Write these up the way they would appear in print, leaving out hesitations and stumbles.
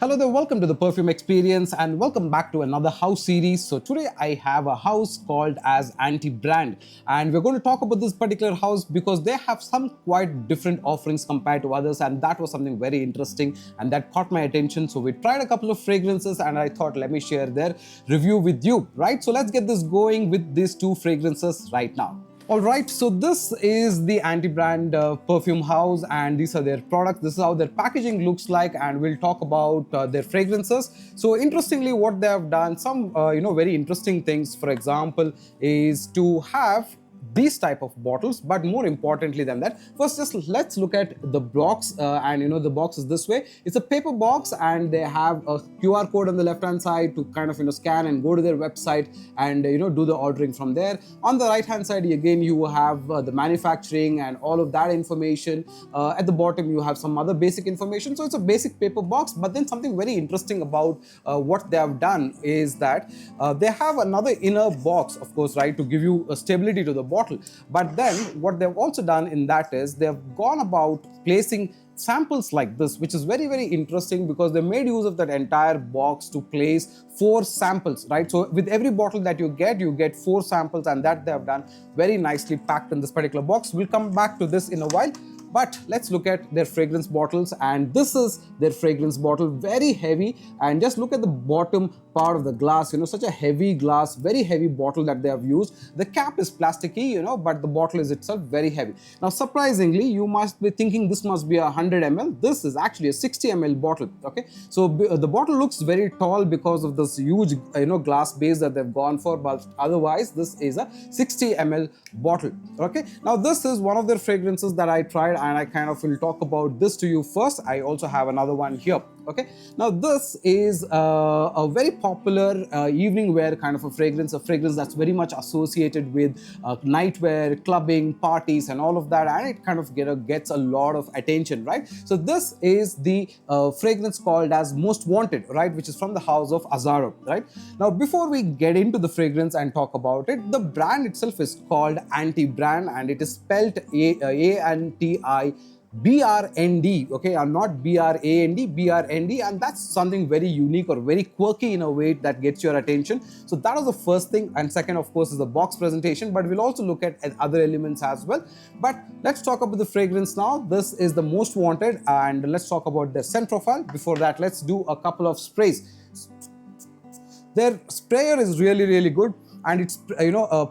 Hello there, welcome to the Perfume Experience and welcome back to another house series. So today I have a house called as Anti-Brnd, and we're going to talk about this particular house because they have some quite different offerings compared to others, and that was something very interesting and that caught my attention. So we tried a couple of fragrances and I thought let me share their review with you, right? So let's get this going with these two fragrances right now. Alright, so this is the Anti-Brnd perfume house and these are their products. This is how their packaging looks like, and we'll talk about their fragrances. So interestingly, what they have done, some very interesting things, for example, is to have these type of bottles. But more importantly than that, first just let's look at the box, and the box is this way. It's a paper box and they have a QR code on the left hand side to kind of scan and go to their website and do the ordering from there. On the right hand side again you have the manufacturing and all of that information. At the bottom you have some other basic information. So it's a basic paper box, but then something very interesting about what they have done is that they have another inner box, of course, right, to give you a stability to the bottle. But then what they've also done in that is they've gone about placing samples like this, which is very interesting because they made use of that entire box to place 4 samples, right? So with every bottle that you get 4 samples, and that they have done very nicely packed in this particular box. We'll come back to this in a while. But let's look at their fragrance bottles, and this is their fragrance bottle, very heavy. And just look at the bottom part of the glass, such a heavy glass, very heavy bottle that they have used. The cap is plasticky, but the bottle is itself very heavy. Now surprisingly, you must be thinking this must be a 100 ml. This is actually a 60 ml bottle. Okay, so the bottle looks very tall because of this huge glass base that they've gone for, but otherwise this is a 60 ml bottle. Okay, now this is one of their fragrances that I tried, and I kind of will talk about this to you first. I also have another one here. Okay, now this is a very popular evening wear kind of a fragrance that's very much associated with nightwear, clubbing, parties and all of that, and it kind of gets a lot of attention, right? So this is the fragrance called as Most Wanted, right, which is from the house of Azzaro, right? Now before we get into the fragrance and talk about it, the brand itself is called Anti-Brnd, and it is spelled Anti-Brnd, okay, and not B-R-A-N-D, B-R-N-D, and that's something very unique or very quirky in a way that gets your attention. So that was the first thing, and second, of course, is the box presentation, but we'll also look at other elements as well. But let's talk about the fragrance now. This is the Most Wanted, and let's talk about their scent profile. Before that, let's do a couple of sprays. Their sprayer is really good, and it's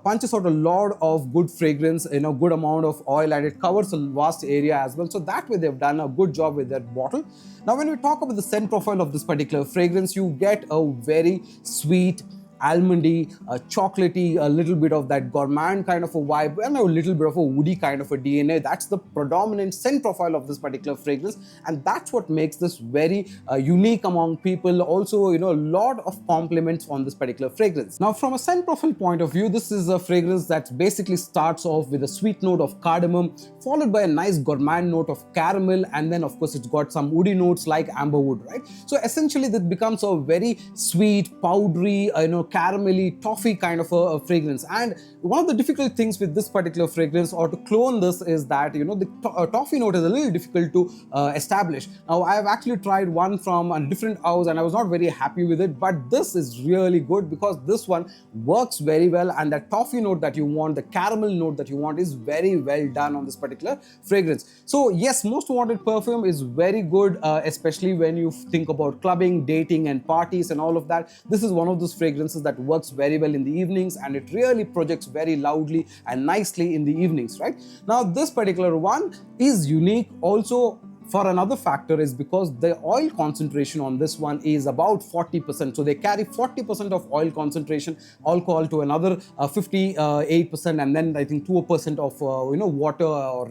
punches out a lot of good fragrance, good amount of oil, and it covers a vast area as well. So that way they've done a good job with their bottle. Now when we talk about the scent profile of this particular fragrance, you get a very sweet, almondy, chocolatey, a little bit of that gourmand kind of a vibe, and a little bit of a woody kind of a DNA. That's the predominant scent profile of this particular fragrance, and that's what makes this very unique among people. Also, a lot of compliments on this particular fragrance. Now from a scent profile point of view, this is a fragrance that basically starts off with a sweet note of cardamom, followed by a nice gourmand note of caramel, and then of course it's got some woody notes like amberwood, right? So essentially this becomes a very sweet, powdery, caramelly, toffee kind of a fragrance. And one of the difficult things with this particular fragrance, or to clone this, is that the toffee note is a little difficult to establish. Now I have actually tried one from a different house and I was not very happy with it, but this is really good because this one works very well, and that toffee note that you want, the caramel note that you want, is very well done on this particular fragrance. So yes, Most Wanted perfume is very good, especially when you think about clubbing, dating and parties and all of that. This is one of those fragrances that works very well in the evenings, and it really projects very loudly and nicely in the evenings, right? Now this particular one is unique also for another factor, is because the oil concentration on this one is about 40%. So they carry 40% of oil concentration, alcohol to another 58%, and then I think 2% of water, or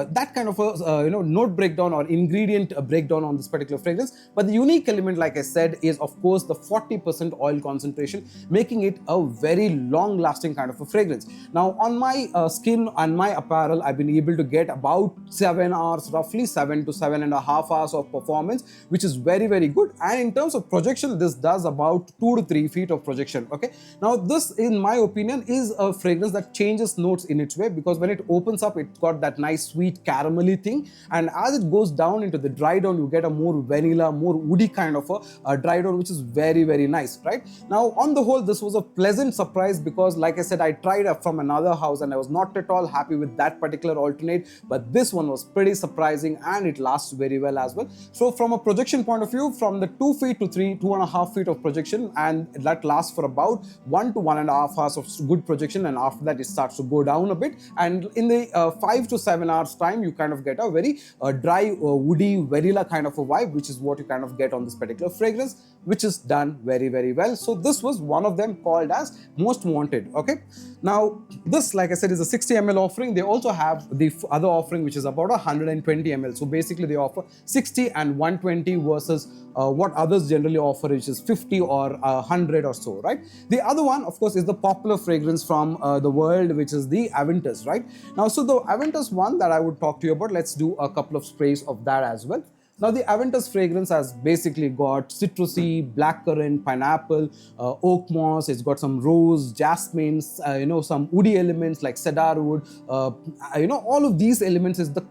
that kind of a note breakdown or ingredient breakdown on this particular fragrance. But the unique element, like I said, is of course the 40% oil concentration, making it a very long lasting kind of a fragrance. Now on my skin and my apparel, I've been able to get about 7 hours, roughly 7 7 to 7.5 hours of performance, which is very, very good. And in terms of projection, this does about 2 to 3 feet of projection. Okay, now this, in my opinion, is a fragrance that changes notes in its way, because when it opens up, it's got that nice sweet caramelly thing, and as it goes down into the dry down, you get a more vanilla, more woody kind of a dry down, which is very, very nice, right? Now on the whole, this was a pleasant surprise, because like I said, I tried from another house and I was not at all happy with that particular alternate, but this one was pretty surprising and it lasts very well as well. So from a projection point of view, from the 2 feet to 2.5 feet of projection, and that lasts for about 1 to 1.5 hours of good projection, and after that it starts to go down a bit, and in the 5 to 7 hours time, you kind of get a very dry, woody, vanilla kind of a vibe, which is what you kind of get on this particular fragrance, which is done very, very well. So this was one of them, called as Most Wanted. Okay, now this, like I said, is a 60 ml offering. They also have the other offering, which is about 120 ml. So basically they offer 60 and 120 versus what others generally offer, which is 50 or 100 or so, right? The other one, of course, is the popular fragrance from the world, which is the Aventus, right? Now, so the Aventus one that I would talk to you about, let's do a couple of sprays of that as well. Now, the Aventus fragrance has basically got citrusy, blackcurrant, pineapple, oak moss. It's got some rose, jasmine, some woody elements like cedar wood. All of these elements is the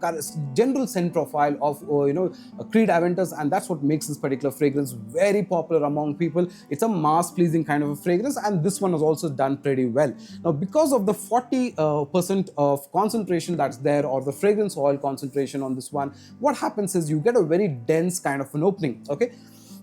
general scent profile of, Creed Aventus, and that's what makes this particular fragrance very popular among people. It's a mass-pleasing kind of a fragrance, and this one has also done pretty well. Now, because of the 40% of concentration that's there, or the fragrance oil concentration on this one, what happens is you get a very dense kind of an opening. Okay,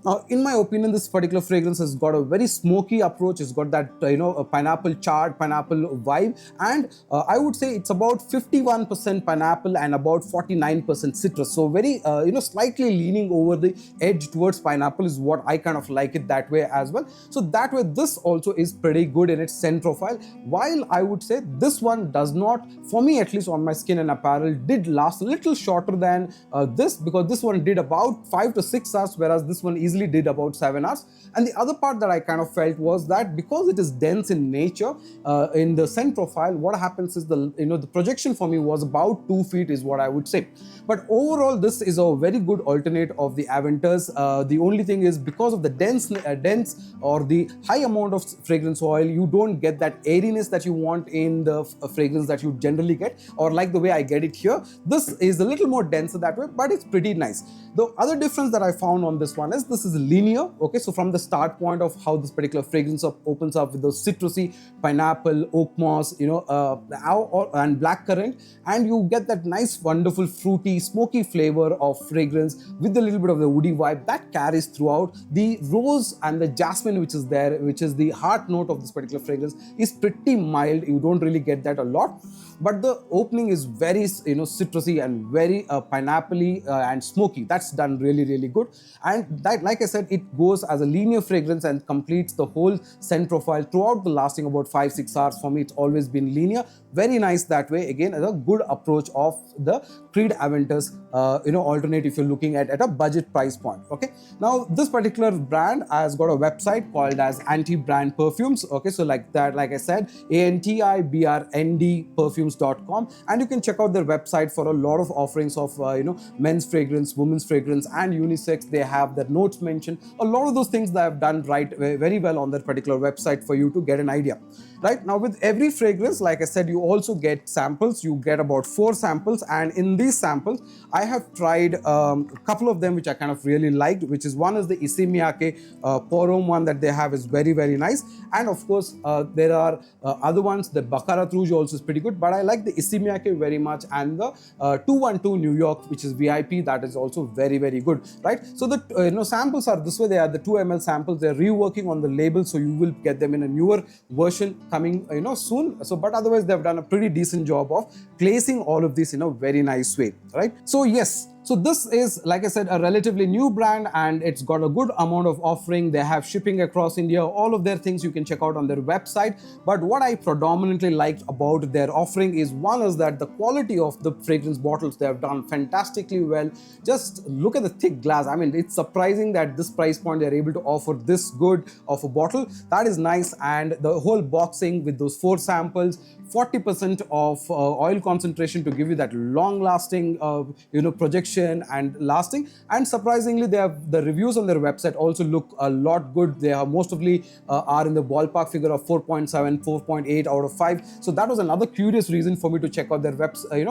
now in my opinion, this particular fragrance has got a very smoky approach. It's got that a pineapple, charred pineapple vibe, and I would say it's about 51% pineapple and about 49% citrus. So very slightly leaning over the edge towards pineapple is what I kind of like it that way as well. So that way, this also is pretty good in its scent profile, while I would say this one does not, for me at least on my skin and apparel, did last a little shorter than this, because this one did about 5 to 6 hours, whereas this one easily did about 7 hours. And the other part that I kind of felt was that because it is dense in nature, in the scent profile, what happens is the projection for me was about 2 feet is what I would say. But overall, this is a very good alternate of the Aventus. The only thing is, because of the dense or the high amount of fragrance oil, you don't get that airiness that you want in the fragrance that you generally get, or like the way I get it here. This is a little more denser that way, but it's pretty nice. The other difference that I found on this one is this is linear. Okay, so from the start point of how this particular fragrance opens up with those citrusy pineapple, oak moss, and blackcurrant, and you get that nice, wonderful, fruity, smoky flavor of fragrance with a little bit of the woody vibe that carries throughout. The rose and the jasmine, which is there, which is the heart note of this particular fragrance, is pretty mild. You don't really get that a lot, but the opening is very citrusy and very pineapple-y and smoky. That's done really, really good. And that, like I said, it goes as a linear fragrance and completes the whole scent profile throughout the lasting about 5-6 hours. For me, it's always been linear. Very nice that way. Again, as a good approach of the Creed Aventus alternate if you're looking at a budget price point. Okay, now this particular brand has got a website called as Anti-Brnd Perfumes. Okay, so like I said, AntiBrnd Perfumes.com, and you can check out their website for a lot of offerings of men's fragrance, women's fragrance, and unisex. They have their notes mentioned. A lot of those things they have done very well on that particular website for you to get an idea. Right now, with every fragrance, like I said, you also get samples. You get about 4 samples, and in these samples, I have tried a couple of them which I kind of really liked, which is one is the Issey Miyake Porom one that they have is very, very nice, and of course there are other ones. The Baccarat Rouge also is pretty good, but I like the Issey Miyake very much, and the 212 New York, which is VIP, that is also very, very good, right? So the samples are this way. They are the 2 ml samples. They're reworking on the label, so you will get them in a newer version coming soon. So but otherwise they've done a pretty decent job of placing all of this in a very nice way, right? So yes, so this is, like I said, a relatively new brand, and it's got a good amount of offering. They have shipping across India. All of their things you can check out on their website. But what I predominantly liked about their offering is, one is that the quality of the fragrance bottles, they have done fantastically well. Just look at the thick glass. I mean, it's surprising that this price point they're able to offer this good of a bottle. That is nice. And the whole boxing with those 4 samples, 40% of oil concentration to give you that long lasting projection, efficient and lasting. And surprisingly, they have the reviews on their website also look a lot good. They are mostly are in the ballpark figure of 4.7, 4.8 out of 5. So that was another curious reason for me to check out their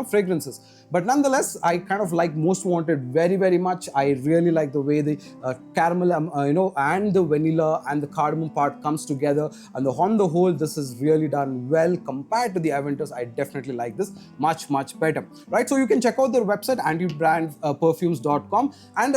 fragrances. But nonetheless, I kind of like Most Wanted very, very much. I really like the way the caramel, and the vanilla and the cardamom part comes together. And on the whole, this is really done well compared to the Aventus. I definitely like this much, much better, right? So you can check out their website, AntiBrndPerfumes.com. And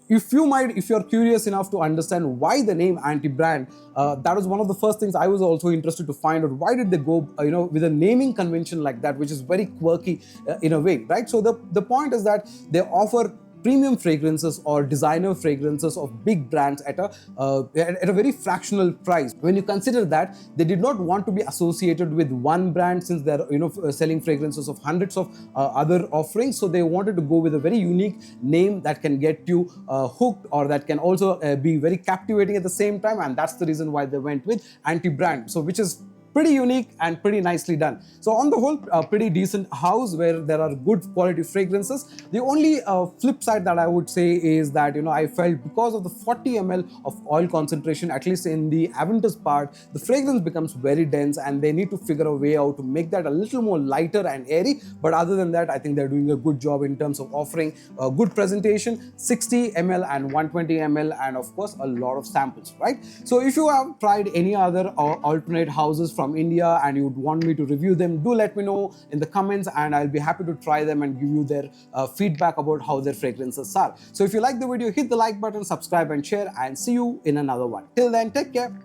if you're curious enough to understand why the name Anti-Brand, that was one of the first things I was also interested to find out. Why did they go, with a naming convention like that, which is very quirky in a way, right? So the point is that they offer premium fragrances or designer fragrances of big brands at a very fractional price. When you consider that they did not want to be associated with one brand, since they're selling fragrances of hundreds of other offerings, so they wanted to go with a very unique name that can get you hooked, or that can also be very captivating at the same time. And that's the reason why they went with Anti-Brand, so which is pretty unique and pretty nicely done. So on the whole, a pretty decent house where there are good quality fragrances. The only flip side that I would say is that I felt because of the 40 ml of oil concentration, at least in the Aventus part, the fragrance becomes very dense, and they need to figure a way out to make that a little more lighter and airy. But other than that, I think they're doing a good job in terms of offering a good presentation, 60 ml and 120 ml, and of course a lot of samples, right? So if you have tried any other alternate houses from India and you would want me to review them, do let me know in the comments, and I'll be happy to try them and give you their feedback about how their fragrances are. So if you like the video, hit the like button, subscribe and share, and see you in another one. Till then, take care.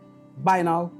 Bye now.